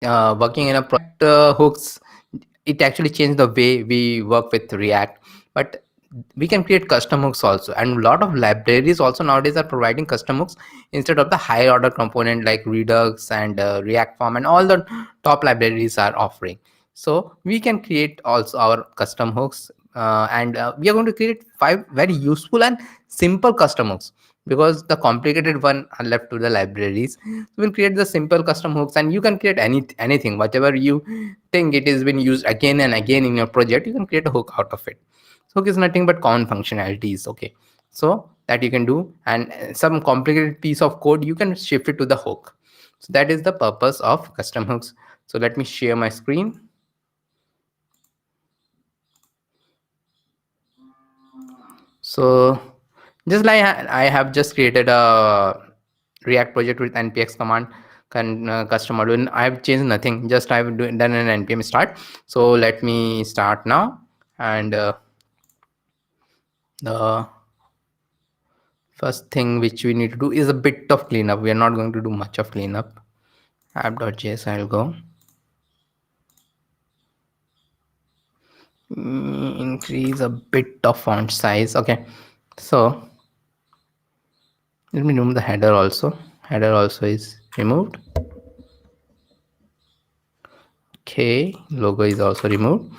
working in a project hooks, it actually changed the way we work with React. But we can create custom hooks also, and a lot of libraries also nowadays are providing custom hooks instead of the higher order component like Redux and React Form, and all the top libraries are offering. So we can create also our custom hooks, and we are going to create 5 very useful and simple custom hooks, because the complicated one are left to the libraries. We'll create the simple custom hooks, and you can create anything, whatever you think it is been used again and again in your project, you can create a hook out of it. So hook is nothing but common functionalities, okay? So that you can do, and some complicated piece of code you can shift it to the hook. So that is the purpose of custom hooks. So let me share my screen. So just like I have just created a React project with npx command, custom module. I've changed nothing, just I've done an npm start. So let me start now, and the first thing which we need to do is a bit of cleanup. We are not going to do much of cleanup. App.js, I'll go. Increase a bit of font size. Okay, so let me remove the header also. Header also is removed. Okay, logo is also removed.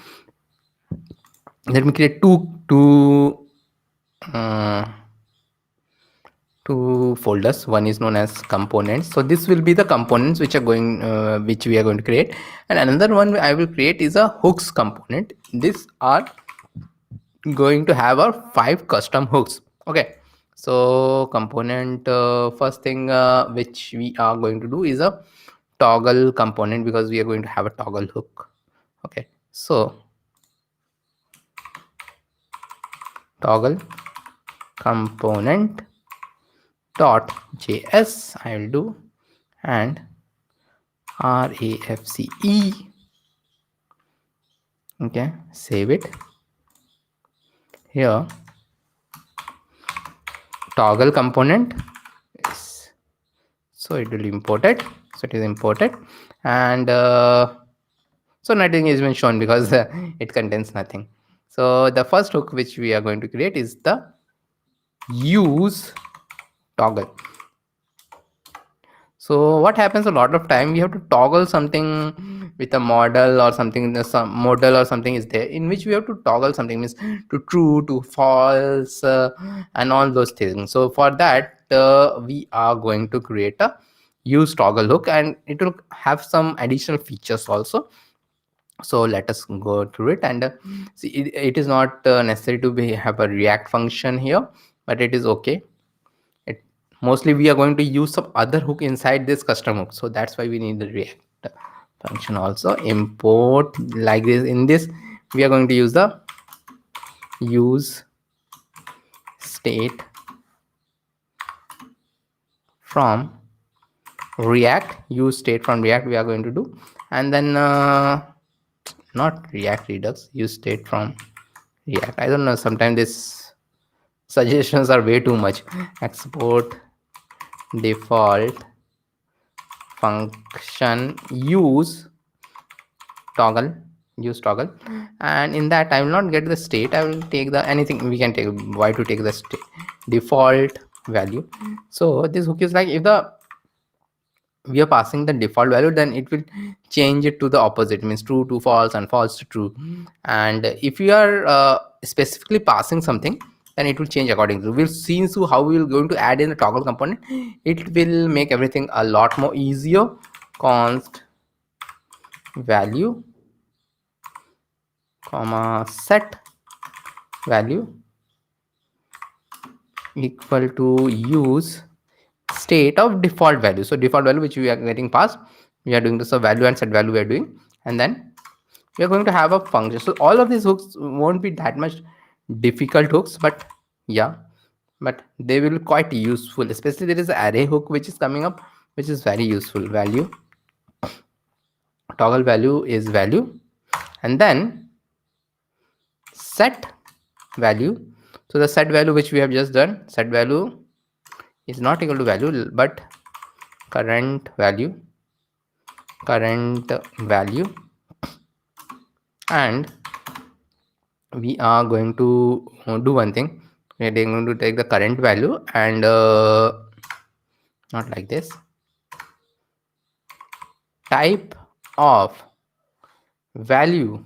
Let me create two folders. One is known as components. So this will be the components which are going which we are going to create, and another one I will create is a hooks component. These are going to have our 5 custom hooks. Okay, so component, first thing which we are going to do is a toggle component, because we are going to have a toggle hook. Okay, so toggle component dot js I will do, and RAFCE. Okay, save it. Here toggle component is, so it will import it. So it is imported, and so nothing is been shown because it contains nothing. So the first hook which we are going to create is the use toggle. So what happens a lot of time, we have to toggle something with a model or something, some model or something is there in which we have to toggle something, means to true, to false, and all those things. So for that we are going to create a use toggle hook, and it will have some additional features also. So let us go through it, and see, it is not necessary to have a React function here, but it is okay. Mostly we are going to use some other hook inside this custom hook, so that's why we need the React function also. Import like this. In this we are going to use the use state from React. Use state from React we are going to do, and then not React Redux, use state from React. I don't know, sometimes this suggestions are way too much. Export default function use toggle, and in that I will not get the state, I will take the anything. We can take y to take the state default value. So this hook is like, if the we are passing the default value, then it will change it to the opposite, means true to false and false to true. And if you are specifically passing something, then it will change accordingly. We'll see how we will going to add in the toggle component. It will make everything a lot more easier. Const value comma set value equal to use state of default value. So default value which we are getting passed, we are doing this, a value and set value we are doing, and then we are going to have a function. So all of these hooks won't be that much difficult hooks, but yeah, but they will be quite useful. Especially there is an array hook which is coming up, which is very useful. Value toggle value is value, and then set value. So the set value which we have just done, set value is not equal to value but current value current value, and we are going to do one thing. We are going to take the current value and not like this, type of value.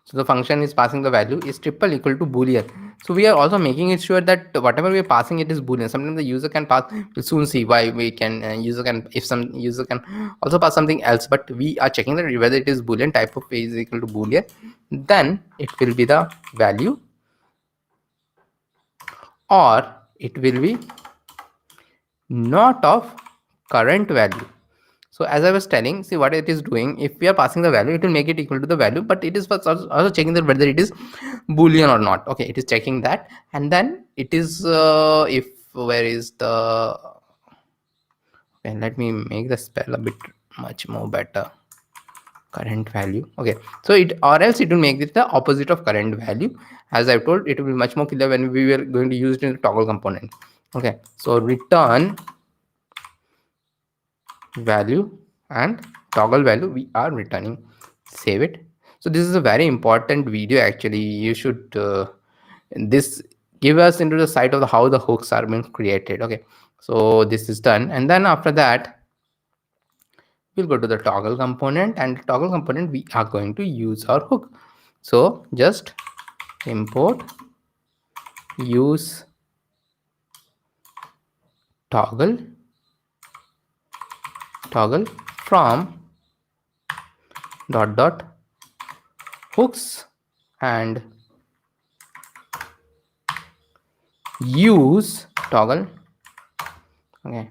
So the function is passing the value is triple equal to boolean. So we are also making it sure that whatever we are passing it is boolean. Sometimes the user can pass, we'll soon see why we can user can, if some user can also pass something else, but we are checking that whether it is boolean, type of is equal to boolean, then it will be the value, or it will be not of current value. So as I was telling, see what it is doing, if we are passing the value, it will make it equal to the value, but it is also checking that whether it is boolean or not. Okay, it is checking that, and then it is if where is the, okay, let me make the spell a bit much more better. Current value. Okay, so it, or else it will make it the opposite of current value. As I've told, it will be much more clear when we were going to use it in the toggle component. Okay, so return value and toggle value we are returning. Save it. So this is a very important video actually. You should this give us into the site of the how the hooks are being created. Okay, so this is done, and then after that we'll go to the toggle component, and toggle component we are going to use our hook. So just import use toggle from dot hooks and use toggle. Okay,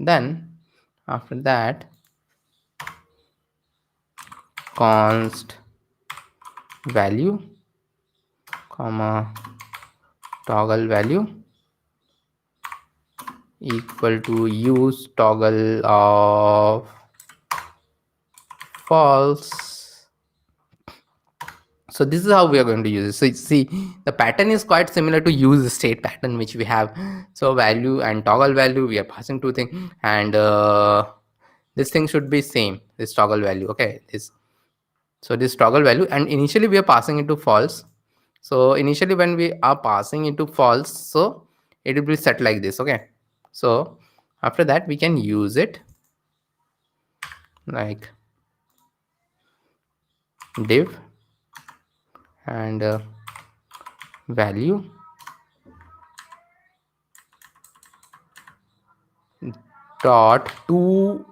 then after that const value comma toggle value equal to use toggle of false. So this is how we are going to use it. So see, the pattern is quite similar to use state pattern which we have. So value and toggle value, we are passing two things, and this thing should be same, this toggle value. Okay, this, so this toggle value, and initially we are passing into false. So initially when we are passing into false, so it will be set like this. Okay, so after that we can use it like div and value dot to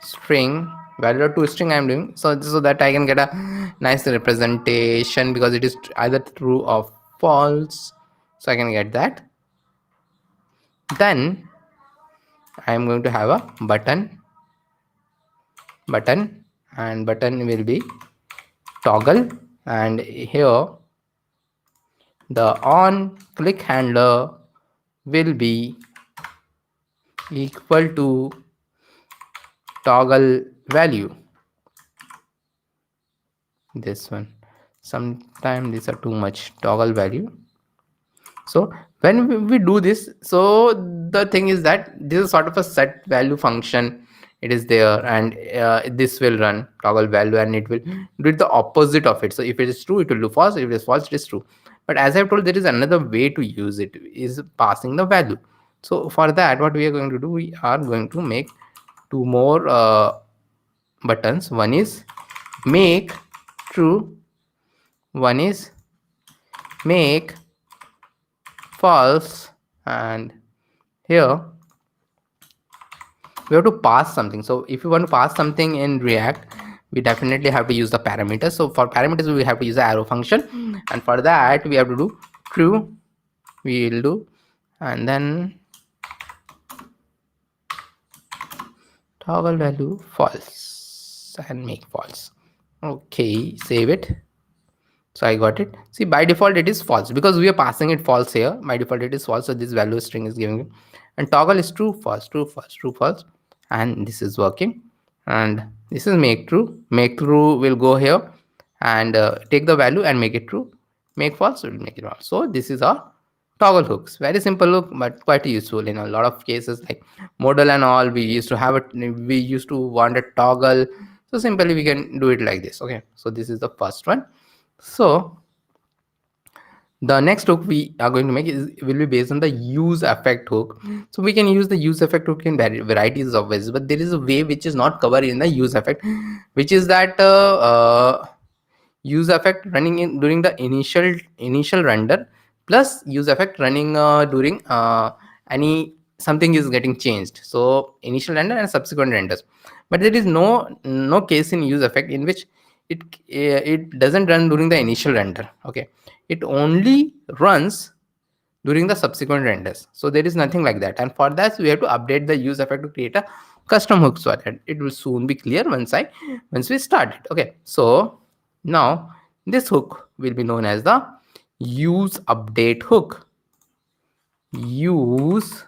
string, value dot to string I'm doing so that I can get a nice representation, because it is either true or false, so I can get that. Then I am going to have a button, and button will be toggle, and here the on click handler will be equal to toggle value. This one, sometimes these are too much, toggle value. So when we do this, so the thing is that this is sort of a set value function, it is there, and this will run toggle value, and it will do the opposite of it. So if it is true, it will do false. If it is false, it is true. But as I've told, there is another way to use it, is passing the value. So for that, what we are going to do, we are going to make two more buttons. One is make true, one is make false, and here we have to pass something. So if you want to pass something in React, we definitely have to use the parameters. So for parameters we have to use the arrow function, and for that we have to do true, we will do, and then toggle value false and make false. Okay, save it. So I got it. See, by default it is false because we are passing it false here. By default it is false, so this value string is giving it, and toggle is true, false, true, false, true, false, and this is working. And this is make true. Make true will go here and take the value and make it true. Make false will make it false. So this is our toggle hooks, very simple hook but quite useful in a lot of cases, like modal and all. We used to have it, we used to want a toggle, so simply we can do it like this. Okay, so this is the first one. So the next hook we are going to make is will be based on the use effect hook. So we can use the use effect hook in varieties of ways, but there is a way which is not covered in the use effect, which is that use effect running in during the initial render, plus use effect running during any something is getting changed, so initial render and subsequent renders. But there is no case in use effect in which it doesn't run during the initial render. Okay, it only runs during the subsequent renders, so there is nothing like that. And for that we have to update the use effect to create a custom hook, so that it will soon be clear once we start it. Okay, so now this hook will be known as the use update hook. Use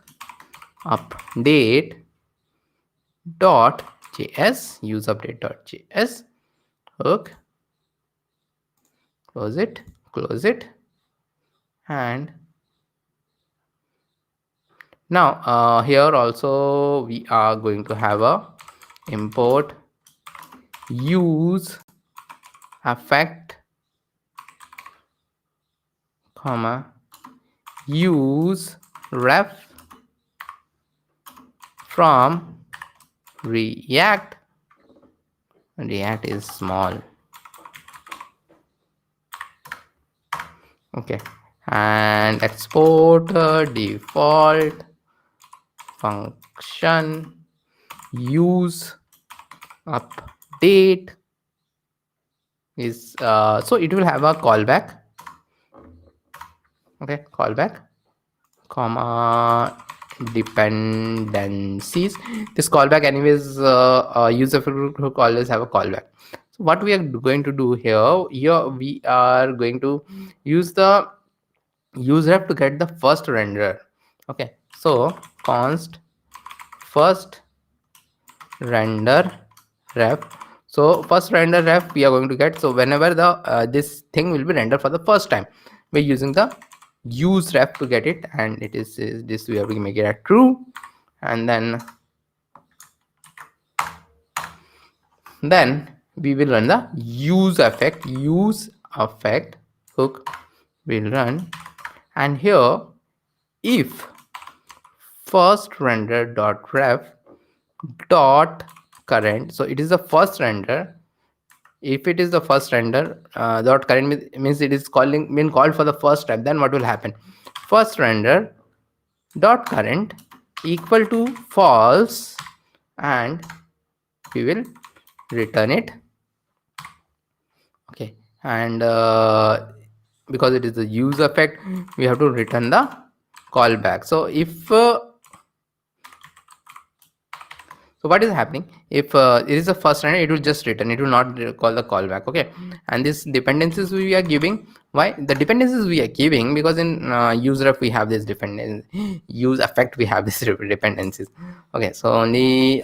update dot js, use update dot js hook. Close it, and now here also we are going to have a import use effect comma use ref from react is small. Okay, and export default function use update is so it will have a callback. Okay, callback comma dependencies. This callback anyways, user hook always have a callback. So what we are going to do here we are going to use the use ref to get the first renderer. Okay, so const first render ref. So first render ref we are going to get, so whenever the this thing will be rendered for the first time, we're using the use ref to get it, and it is this we have to make it a true, and then we will run the use effect hook will run. And here if first render dot ref dot current, so it is the first render, if it is the first render dot current means it is been called for the first time, then what will happen? First render dot current equal to false, and we will return it. Okay, and because it is the use effect, we have to return the callback. So if so what is happening, if it is the first render, it will just return, it will not call the callback. Okay, and this dependencies we are giving, why the dependencies we are giving, because in use ref we have this dependence, use effect we have this dependencies. Okay, so only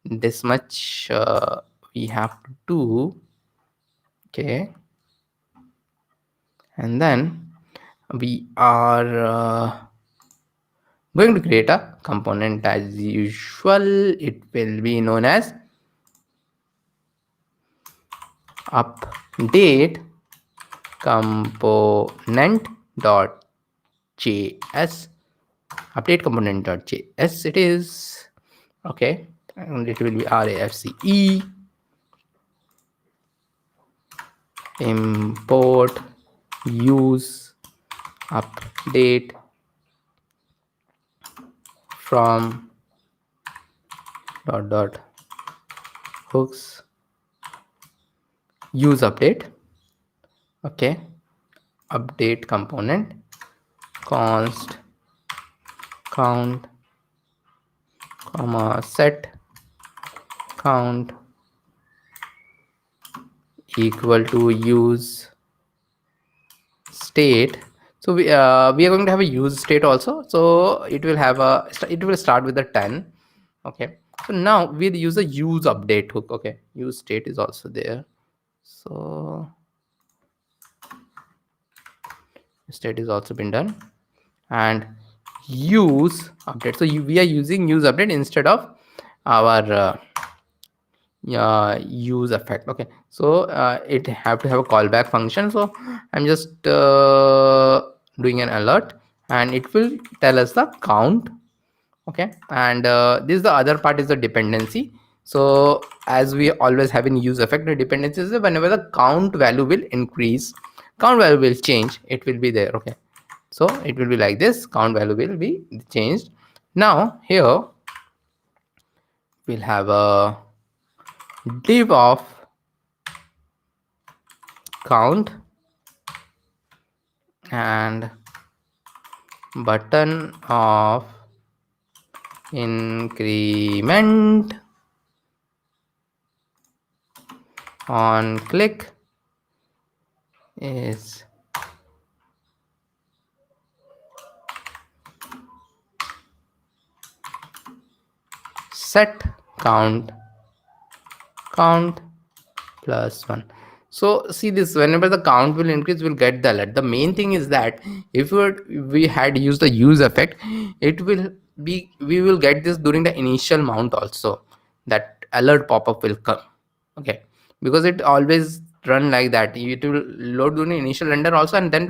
this much we have to do. Okay, and then we are going to create a component as usual. It will be known as update component dot js, update component dot js it is. Okay, and it will be rafe import use update from dot hooks use update. Okay, update component const count comma set count equal to use state. So we are going to have a use state also, so it will have a, it will start with the 10. Okay, so now we'll use a use update hook. Okay, use state is also there, so state is also been done. And use update, so we are using use update instead of our use effect. Okay, so it have to have a callback function. So I'm just doing an alert, and it will tell us the count. Okay, and this is the other part, is the dependency. So as we always have in use effect, the dependency is whenever the count value will increase, count value will change, it will be there. Okay, so it will be like this, count value will be changed. Now here we'll have a div of count and button of increment on click is set count plus 1. So see this, whenever the count will increase, we'll get the alert. The main thing is that if we had used the use effect, it will be, we will get this during the initial mount also, that alert pop-up will come. Okay, because it always run like that, it will load during the initial render also, and then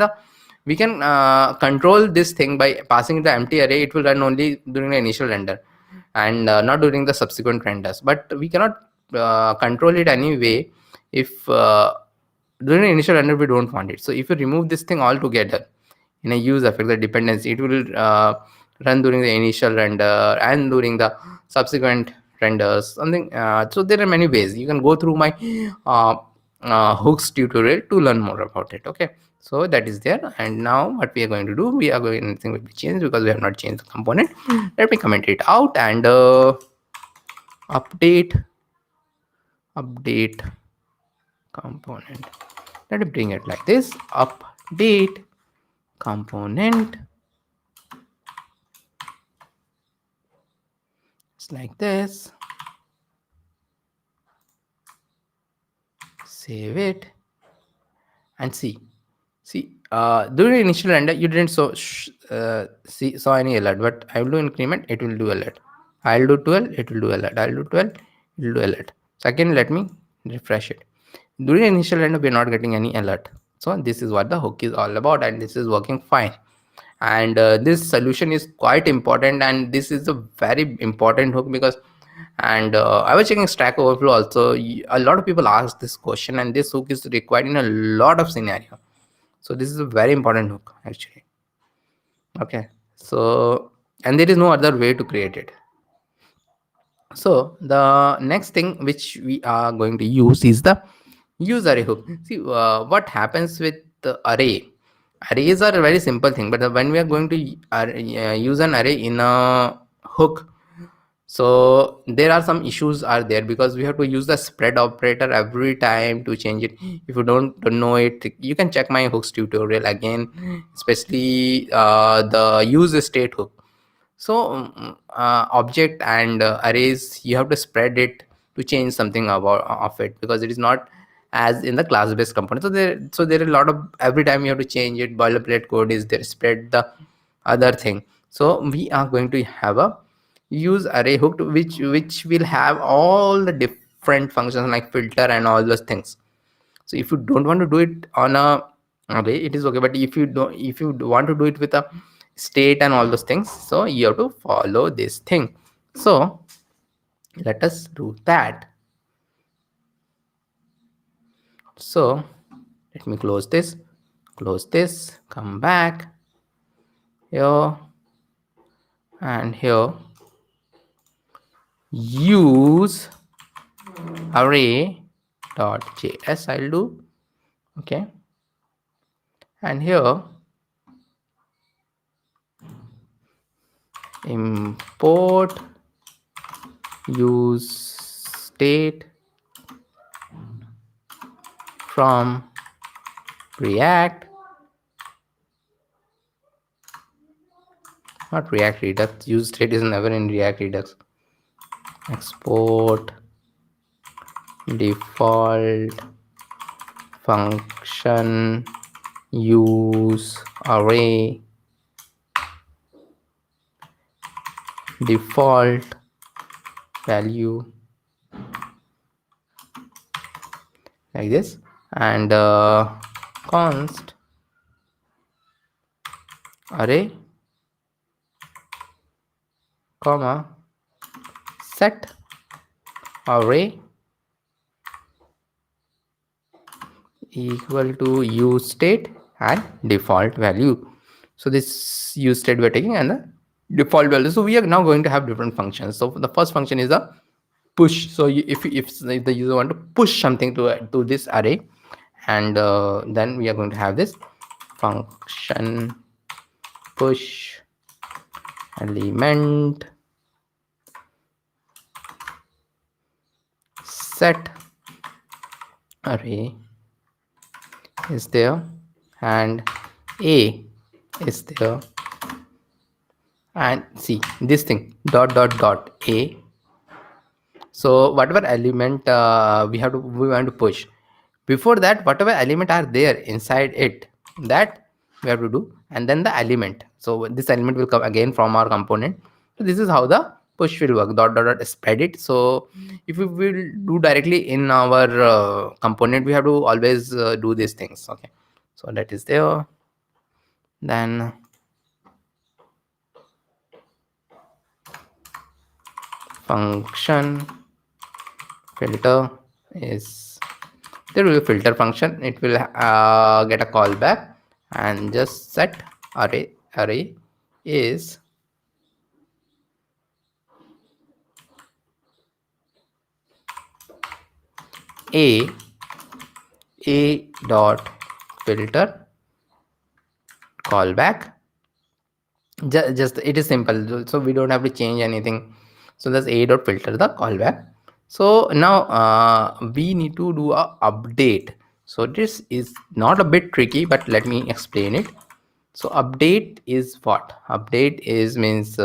we can control this thing by passing it the empty array. It will run only during the initial render and not during the subsequent renders, but we cannot control it anyway if during the initial render we don't want it. So if you remove this thing altogether in a use effect, the dependency, it will run during the initial render and during the subsequent renders, something. So there are many ways. You can go through my hooks tutorial to learn more about it. Okay, so that is there. And now what we are going to do, we are going, anything will be changed because we have not changed the component. Let me comment it out and update component. Let me bring it like this, update component. It's like this. Save it and see during initial render you didn't saw any alert, but I will do increment, it will do alert. I'll do 12, it will do alert. I'll do 12, it will do alert. Second, let me refresh it. During initial render we're not getting any alert. So this is what the hook is all about, and this is working fine. And this solution is quite important, and this is a very important hook because, and I was checking Stack Overflow also, a lot of people ask this question, and this hook is required in a lot of scenario. So this is a very important hook actually. Okay, so, and there is no other way to create it. So the next thing which we are going to use is the use array hook. See what happens with the arrays are a very simple thing, but when we are going to use an array in a hook, so there are some issues are there, because we have to use the spread operator every time to change it. If you don't know it, you can check my hooks tutorial again, especially the use state hook. So object and arrays, you have to spread it to change something about of it, because it is not as in the class based component. So there are a lot of, every time you have to change it, boilerplate code is there, spread the other thing. So we are going to have a use array hook which will have all the different functions like filter and all those things. So if you don't want to do it on a array, it is okay, but if you don't, if you want to do it with a state and all those things, so you have to follow this thing. So let us do that. So let me close this, come back here and here, use array.js I'll do. Okay, and here import use state from React, not React Redux. Use state is never in React Redux. Export default function use array default value like this, and const array comma set array equal to use state and default value. So this use state we're taking and the default value. So we are now going to have different functions. So the first function is a push. So if the user want to push something to this array, and then we are going to have this function push element set array is there and a is there, and see this thing dot dot dot a. So whatever element we want to push, before that whatever element are there inside it, that we have to do, and then the element. So this element will come again from our component. So this is how the push will work, dot dot dot spread it. So if we will do directly in our component, we have to always do these things. Okay, so that is there. Then function filter is, there will be a filter function. It will get a callback and just set array is a dot filter callback. Just it is simple, so we don't have to change anything. So that's a dot filter the callback. So now we need to do a update. So this is not a bit tricky, but let me explain it. So update is what? Update is means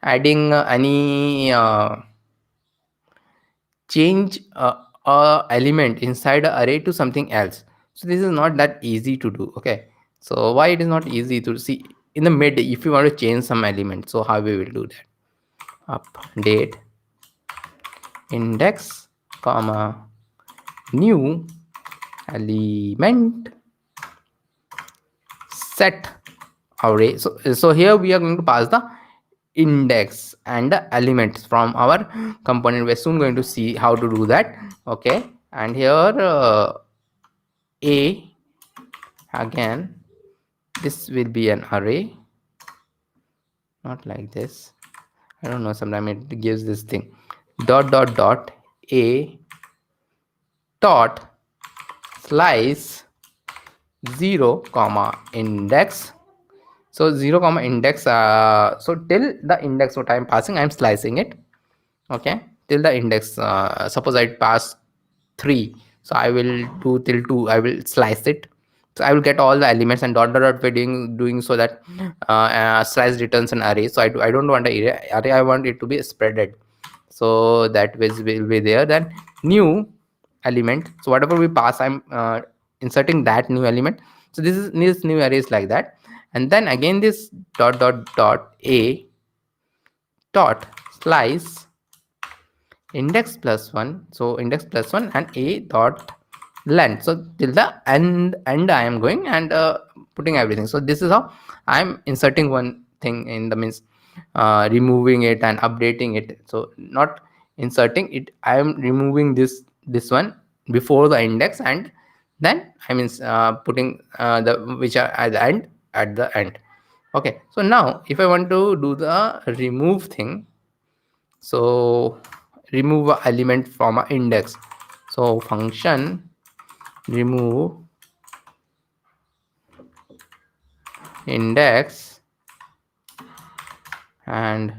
adding any change a element inside an array to something else. So this is not that easy to do. Okay, so why it is not easy to see in the mid, if you want to change some element, so how we will do that? Update index comma new element set array. So here we are going to pass the index and the elements from our component. We're soon going to see how to do that. Okay, and here a, again this will be an array, not like this. I don't know, sometimes it gives this thing dot dot dot a dot slice 0 comma index. So 0 comma index, so till the index what I am passing, I am slicing it. Okay, till the index, suppose I pass 3, so I will do till 2, I will slice it. So I will get all the elements, and dot dot dot we're doing so that slice returns an array. So I don't want an array, I want it to be spreaded. So that will be there. Then new element, so whatever we pass, I'm inserting that new element. So this new array is like that. And then again this dot dot dot a dot slice index plus 1. So index plus 1 and a dot length. So till the end I am going and putting everything. So this is how I'm inserting one thing in the means removing it and updating it. So not inserting it, I am removing this one before the index, and then I means putting the which are at the end. Okay, so now if I want to do the remove thing, so remove an element from an index. So function remove index and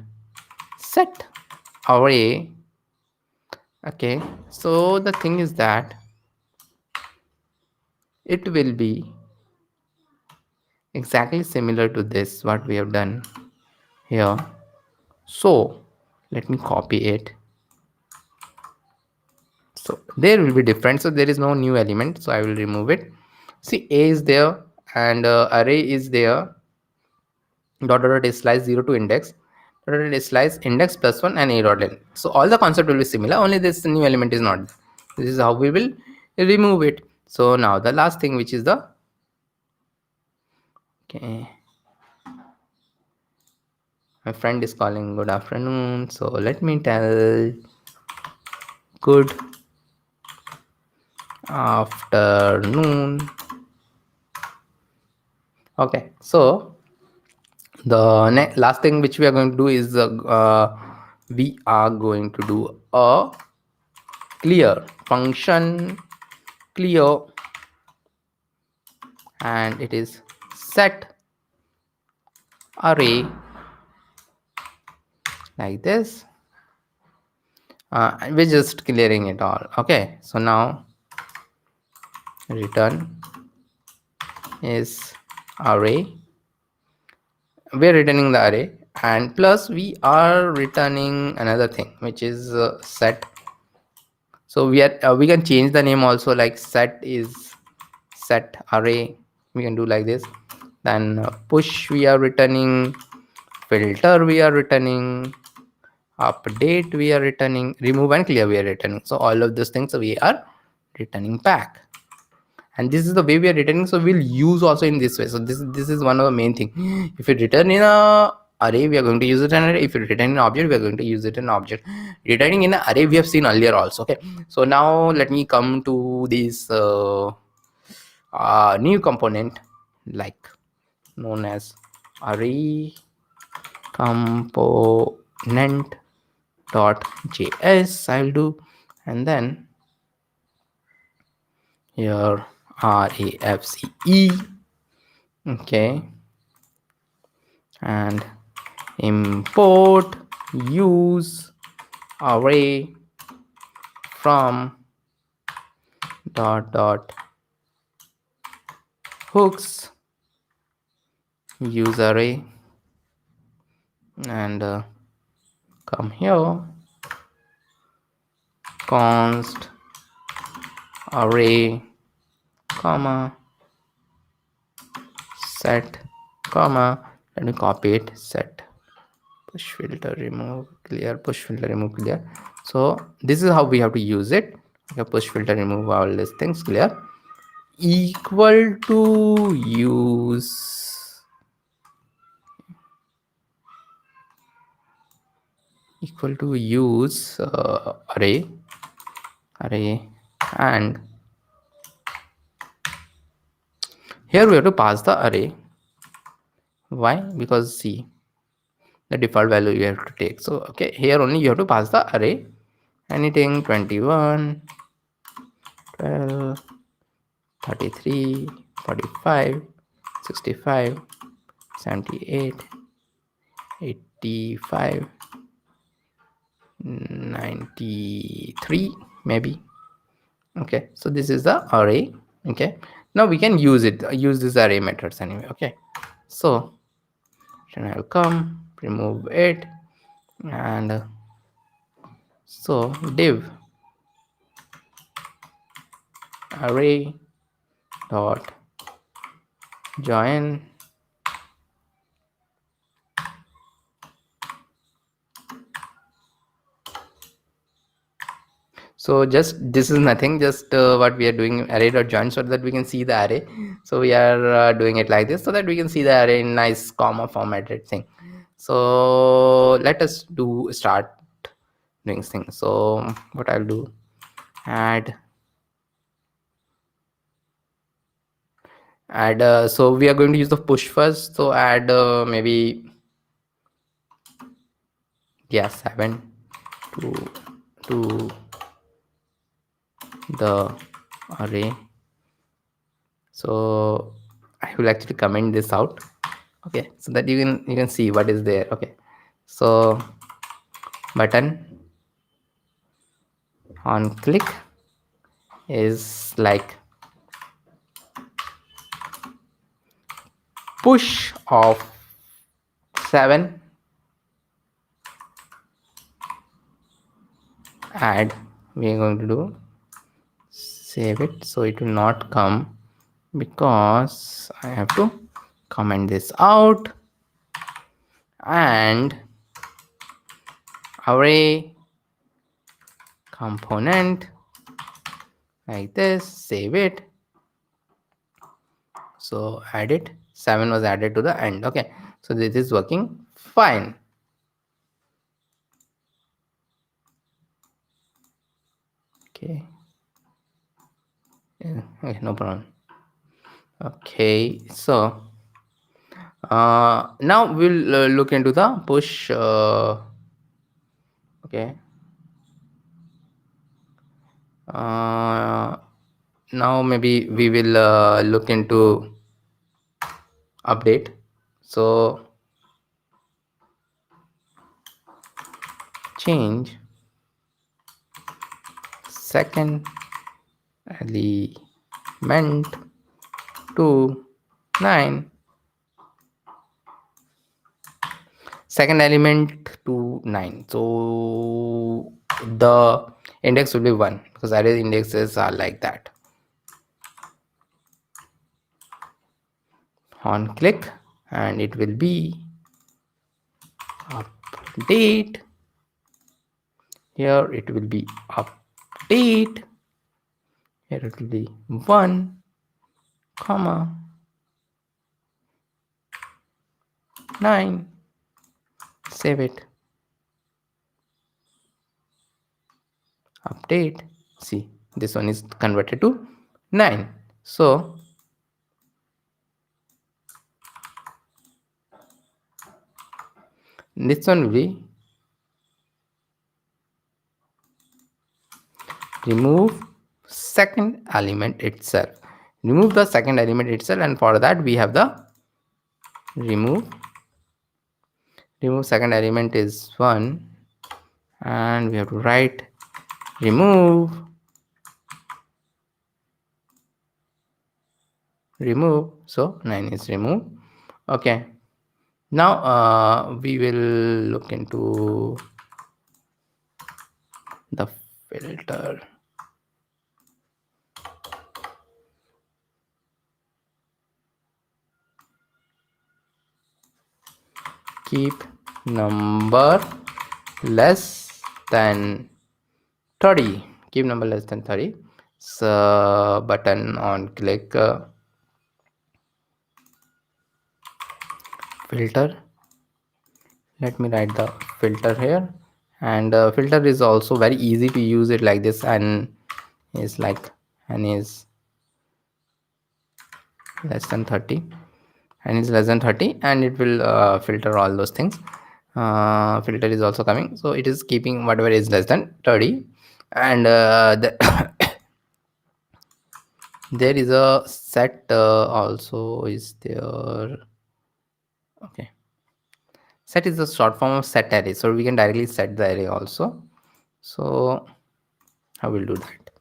set array. Okay, so the thing is that it will be exactly similar to this what we have done here. So let me copy it. So there will be different, so there is no new element, so I will remove it. See, a is there, and array is there, dot dot dot is slice 0 to index, dot dot dot is slice index plus 1 and a dot length. So all the concept will be similar, only this new element is not there. This is how we will remove it. So now the last thing, which is the, okay, my friend is calling. Good afternoon. So let me tell good afternoon. Okay, so the last thing which we are going to do is we are going to do a clear function, clear, and it is set array like this. We're just clearing it all. Okay, so now return is array. We're returning the array, and plus we are returning another thing, which is set. So we can change the name also, like set is set array, we can do like this. Then push we are returning, filter we are returning, update we are returning, remove and clear we are returning. So all of those things we are returning back, and this is the way we are returning. So we'll use also in this way. So this is one of the main thing. If you return in a array, we are going to use it in an array. If you return in an object, we are going to use it in an object. Returning in an array we have seen earlier also. Okay, so now let me come to this new component, like known as array component dot js. I'll do, and then here rafce, okay, and import use array from dot dot hooks use array, and come here, const array comma set comma, let me copy it, set push filter remove clear, push filter remove clear. So this is how we have to use it. Okay, push filter remove all these things clear, equal to use, equal to use array, and here we have to pass the array. Why? Because see, the default value you have to take. So okay, here only you have to pass the array, anything 21, 12, 33, 45, 65, 78, 85, 93 maybe. Okay, so this is the array. Okay, now we can use this array methods anyway. Okay, so then I'll come remove it, and so div array dot join so just this is nothing, just what we are doing, array dot join, so that we can see the array. So we are doing it like this so that we can see the array in nice comma formatted thing. So let us start doing things. So what I'll do, add so we are going to use the push first. So add maybe, yeah, 7 to the array. So I will actually comment this out, okay, so that you can see what is there. Okay, so button on click is like push of 7, add, we are going to do save it, so it will not come because I have to comment this out and array component like this, save it. So add it, 7 was added to the end. Okay, so this is working fine. Okay, yeah, okay, no problem. Okay, so now we'll look into the push. Okay, now maybe we will look into update. So change second element to 9, second element to 9. So the index will be 1 because array indexes are like that. On click and it will be update. Here it will be update. Here it will be 1 comma 9. Save it. Update. See, this one is converted to 9. So this one will be remove second element itself. Remove the second element itself, and for that we have the remove second element is 1, and we have to write remove so 9 is removed. Okay, now we will look into the filter. Keep number less than 30. Keep number less than 30. So button on click filter. Let me write the filter here, and filter is also very easy to use it like this, and is like and is less than 30, and is less than 30, and it will filter all those things. Filter is also coming, so it is keeping whatever is less than 30, and there is a set also is there. Okay, set is the short form of set array, so we can directly set the array also. So I will do that.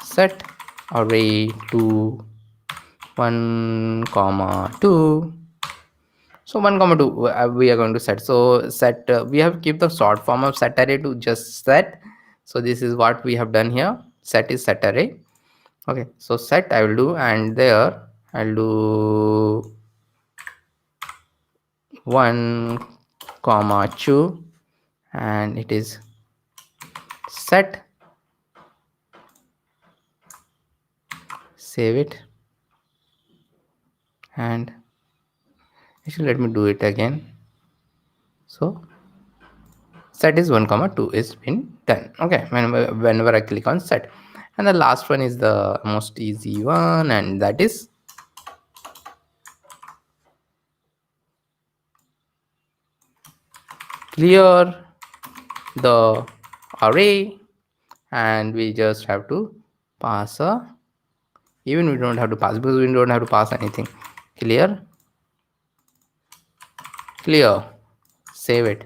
Set array to 1 comma 2. So 1 comma 2 we are going to set. So set we have keep the short form of set array to just set. So this is what we have done here. Set is set array. Okay, so set I will do, and there I'll do 1 comma 2, and it is set. Save it, and actually let me do it again. So set is 1 comma 2 is been done. Okay, whenever I click on set, and the last one is the most easy one, and that is clear the array, and we just have to pass a, even we don't have to pass because we don't have to pass anything. Clear, save it,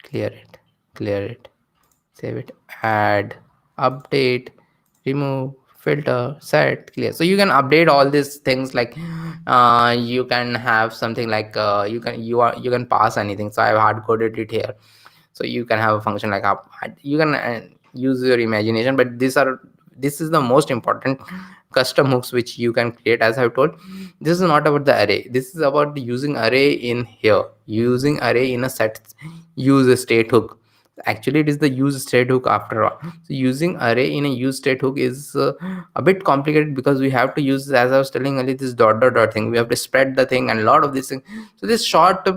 clear it, save it, add, update, remove, filter set clear. So you can update all these things, like you can have something like you can pass anything. So I've hard coded it here. So you can have a function like you can use your imagination, but this is the most important custom hooks which you can create. As I've told, this is not about the array, this is about using array in here, using array in a set. Use a state hook. Actually, it is the use state hook after all. So using array in a use state hook is a bit complicated, because we have to use, as I was telling earlier, this dot dot dot thing. We have to spread the thing and a lot of these things. So this short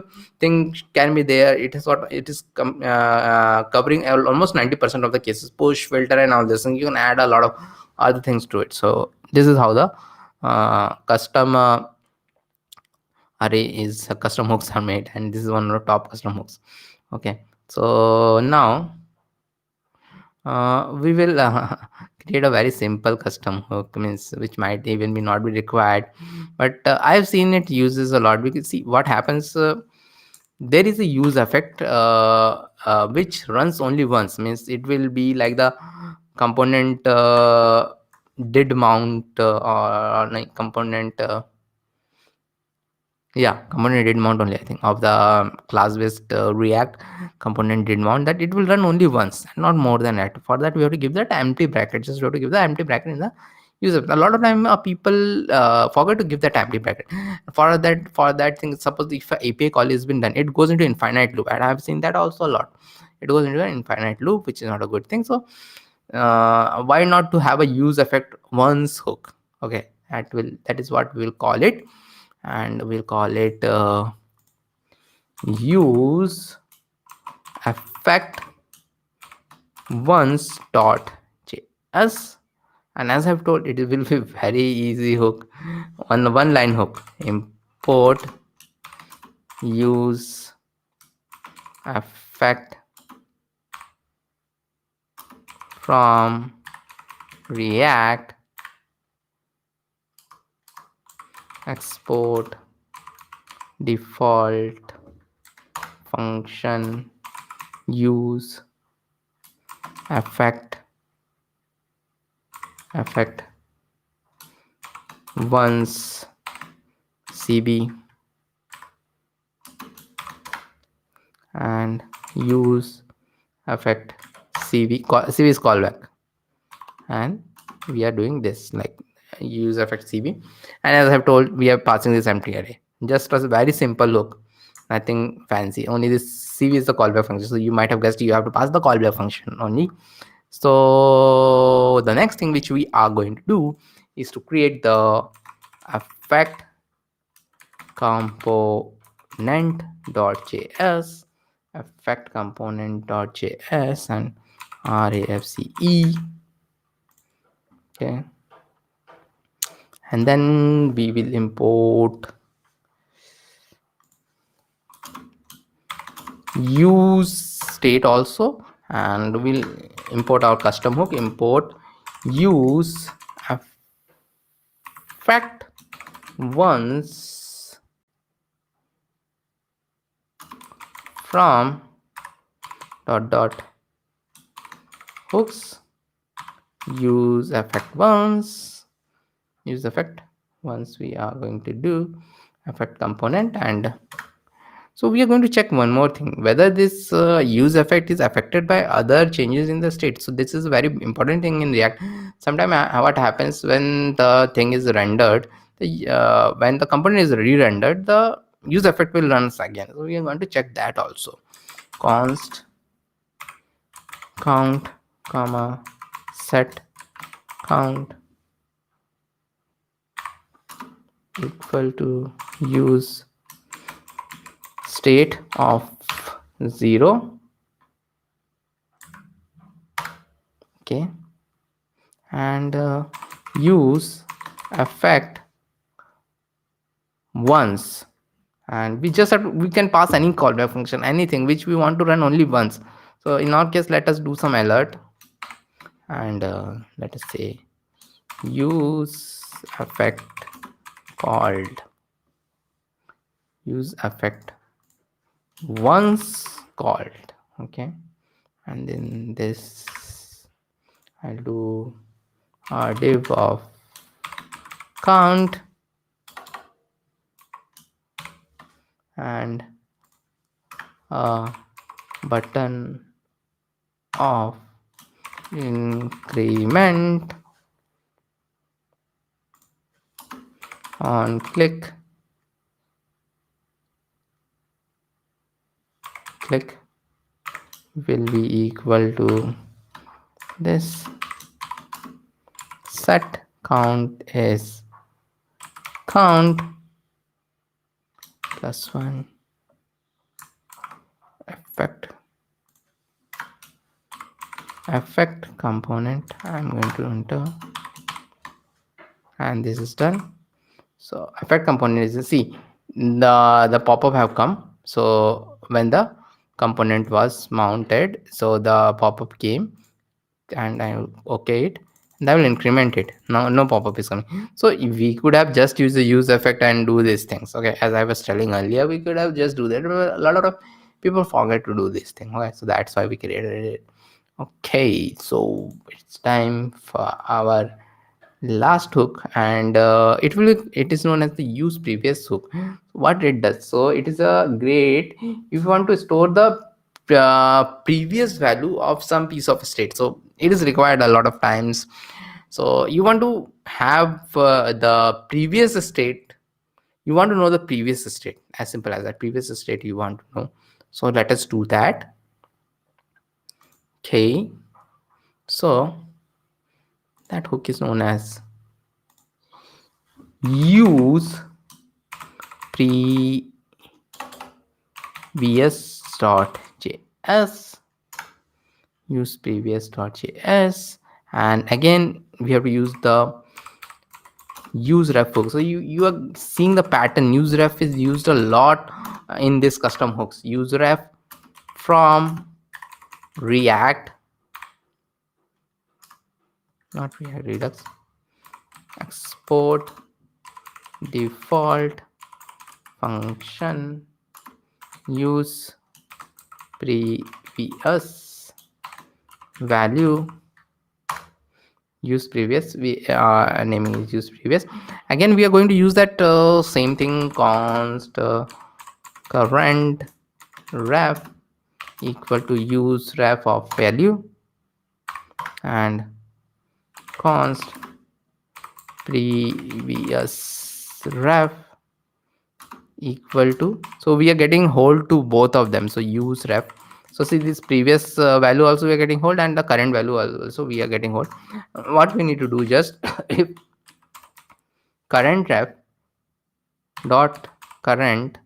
thing can be there. It is what it is covering almost 90% of the cases. Push, filter, and all this, and you can add a lot of other things to it. So this is how the custom array is custom hooks are made, and this is one of the top custom hooks. Okay, so now we will create a very simple custom hook, means which might even be not be required, but I've seen it uses a lot. We can see what happens. There is a use effect which runs only once, means it will be like the component did mount or like component component did mount only, I think, of the class based React component did mount, that it will run only once, not more than that. For that we have to give that empty bracket. Just we have to give the empty bracket in the user. A lot of time people forget to give that empty bracket. For that thing, suppose if a API call has been done, it goes into infinite loop, and I have seen that also a lot. It goes into an infinite loop, which is not a good thing. So why not to have a use effect once hook? Okay, that is what we'll call it, and we'll call it use effect once dot js. And as I've told, it will be very easy hook, one line hook. Import use effect from React, export default function use effect once cb, and use effect cb is callback, and we are doing this like use effect cb. And as I have told, we are passing this empty array. Just a very simple hook, nothing fancy. Only this cv is the callback function. So you might have guessed, you have to pass the callback function only. So the next thing which we are going to do is to create the effect component.js, effect component.js, and rafe. Okay, and then we will import use state also, and we'll import our custom hook. Import use effect once from dot dot hooks use effect once we are going to do effect component. And so we are going to check one more thing, whether this use effect is affected by other changes in the state. So this is a very important thing in React. Sometimes what happens when the thing is rendered, when the component is re-rendered, the use effect will run again. So we are going to check that also. Const count comma set count equal to use state of 0. Okay, and use effect once, and we just have to, we can pass any callback function, anything which we want to run only once. So in our case, let us do some alert, and let us say use effect called use effect once called. Okay, and then this I'll do div of count and a button of increment on click will be equal to this. Set count is count plus 1 effect component. I'm going to enter, and this is done. So effect component is, see, the pop-up have come. So when the component was mounted, so the pop-up came, and I will okay it, and I will increment it. Now no pop-up is coming. So we could have just used the use effect and do these things. Okay, as I was telling earlier, we could have just do that, but a lot of people forget to do this thing. Okay, so that's why we created it. Okay, so it's time for our last hook, and it is known as the use previous hook. What it does, so it is a great if you want to store the previous value of some piece of state. So it is required a lot of times. So you want to have the previous state, you want to know the previous state, as simple as that. Previous state you want to know, so let us do that. Okay, so that hook is known as use previous.js, use previous.js, and again we have to use the use ref hook. So you are seeing the pattern. Use ref is used a lot in this custom hooks. Use ref from React, not React, Redux, export default function use previous value, use previous, we naming is use previous. Again we are going to use that same thing, const current ref equal to use ref of value, and const previous ref equal to, so we are getting hold to both of them. So use ref, so see this previous value also we are getting hold, and the current value also we are getting hold. What we need to do, just if current ref dot current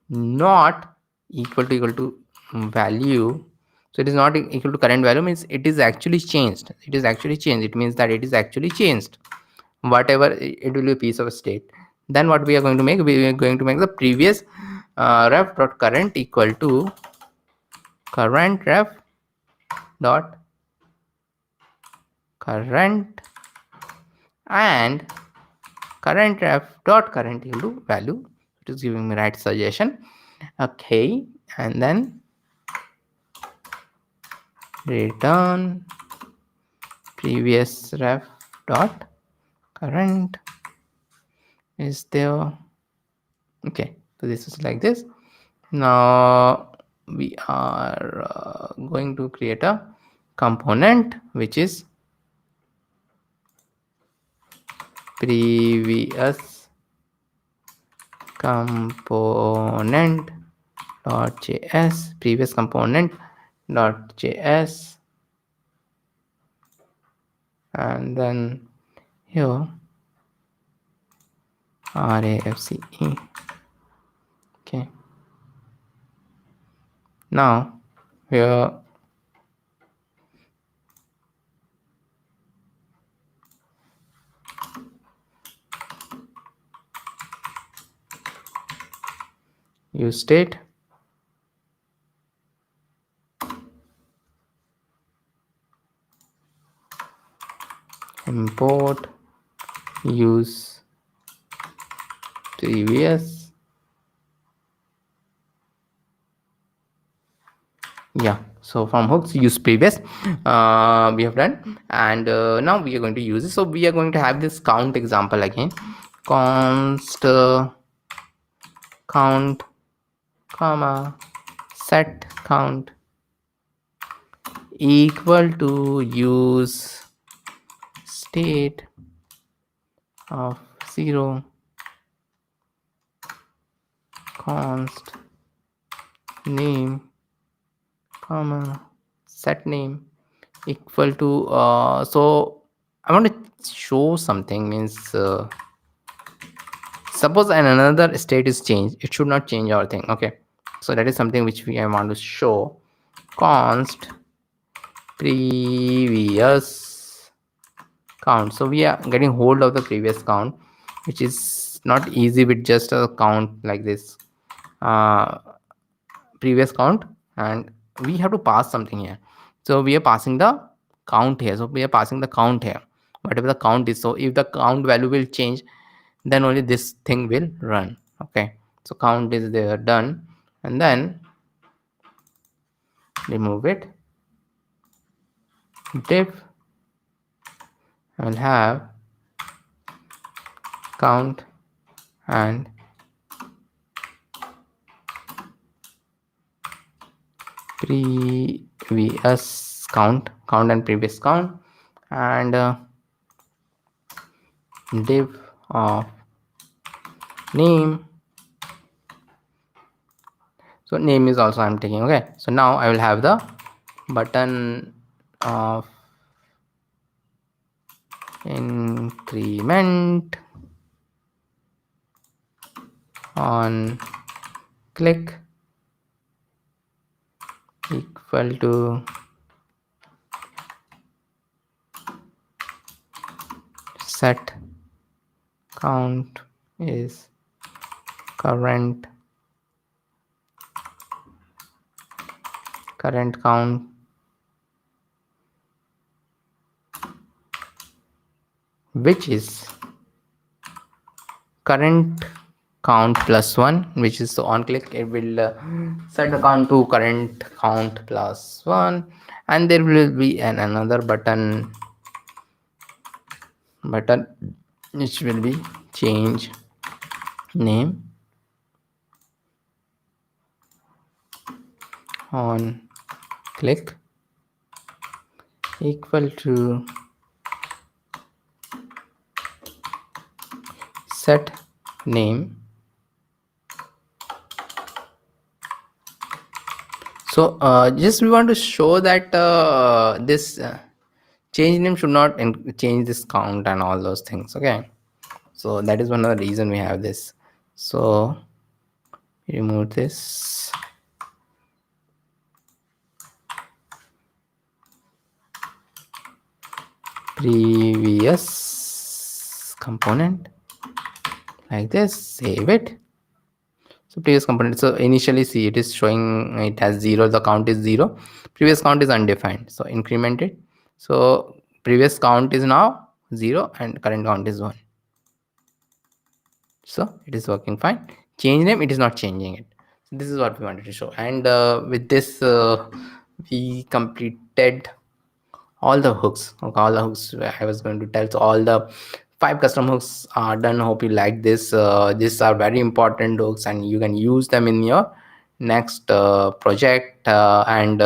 not equal to value, so it is not equal to current value means it is actually changed. It is actually changed. It means that it is actually changed. Whatever it will be a piece of state. Then what we are going to make, we are going to make the previous ref dot current equal to current ref dot current, and current ref dot current equal to value. It is giving me right suggestion. Okay, and then return previous ref dot current is there. Okay, so this is like this. Now we are going to create a component which is previous component dot js, previous component dot js, and then here RAFCE. Okay, now here use state, import use previous. Yeah, So from hooks use previous we have done, and now we are going to use it. So we are going to have this count example again. Const count comma set count equal to use state of 0 const name comma set name equal to so I want to show something, means suppose another state is changed, it should not change our thing. Okay, so that is something which I want to show. Const previous count, so we are getting hold of the previous count, which is not easy with just a count like this, previous count, and we have to pass something here. So we are passing the count here, so we are passing the count here, whatever the count is. So if the count value will change, then only this thing will run. Okay, so count is there, done, and then remove it. Div will have count and previous count and previous count, and div of name. So name is also I'm taking. Okay, so now I will have the button of increment on click equal to set count is current count which is current count plus 1, which is, so on click it will set the count to current count plus 1, and there will be another button which will be change name on click equal to set name. So just we want to show that this change name should not change this count and all those things. Okay, so that is one of the reason we have this. So remove this. Previous component like this, save it. So previous component, so initially see it is showing it has 0, the count is 0, previous count is undefined, so increment it. So previous count is now 0 and current count is 1, so it is working fine. Change name, it is not changing it. So this is what we wanted to show, and with this we completed all the hooks. Okay, all the hooks I was going to tell. So all the 5 custom hooks are done. Hope you like this. These are very important hooks and you can use them in your next project. And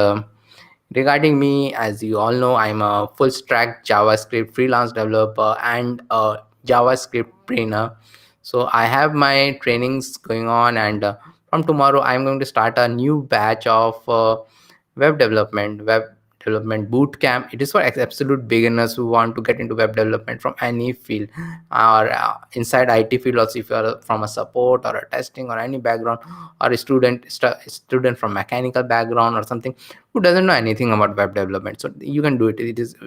regarding me, as you all know, I'm a full stack JavaScript freelance developer and a JavaScript trainer. So I have my trainings going on, and from tomorrow I'm going to start a new batch of web development bootcamp. It is for absolute beginners who want to get into web development from any field, or inside IT field also, if you are from a support or a testing or any background, or a student from mechanical background or something who doesn't know anything about web development. So you can do it.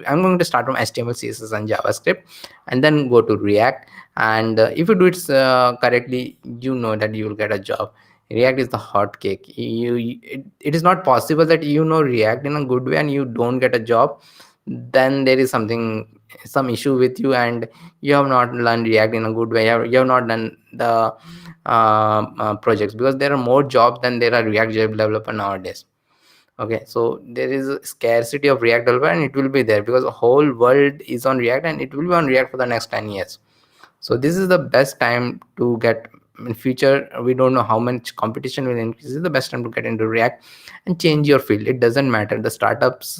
I'm going to start from HTML, CSS and JavaScript, and then go to React. And if you do it correctly, you know that you will get a job. React is the hot cake. It is not possible that you know React in a good way and you don't get a job. Then there is some issue with you, and you have not learned React in a good way. You have not done the projects, because there are more jobs than there are React developer nowadays. Okay, so there is a scarcity of React developer, and it will be there because the whole world is on React, and it will be on React for the next 10 years. So this is the best time to get. In future, we don't know how much competition will increase. This is the best time to get into React and change your field. It doesn't matter the startups.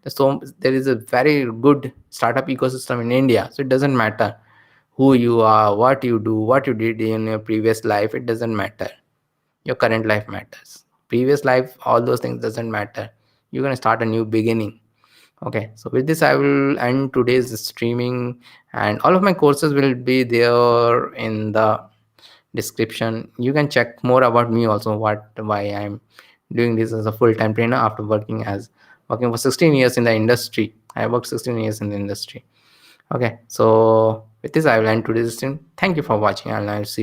So there is a very good startup ecosystem in India, so it doesn't matter who you are, what you do, what you did in your previous life. It doesn't matter. Your current life matters. Previous life, all those things doesn't matter. You're gonna start a new beginning. Okay, so with this I will end today's streaming, and all of my courses will be there in the description. You can check more about me also, why I'm doing this as a full-time trainer after working for 16 years in the industry. I worked 16 years in the industry. Okay, so with this I will end today's stream. Thank you for watching, and I'll see you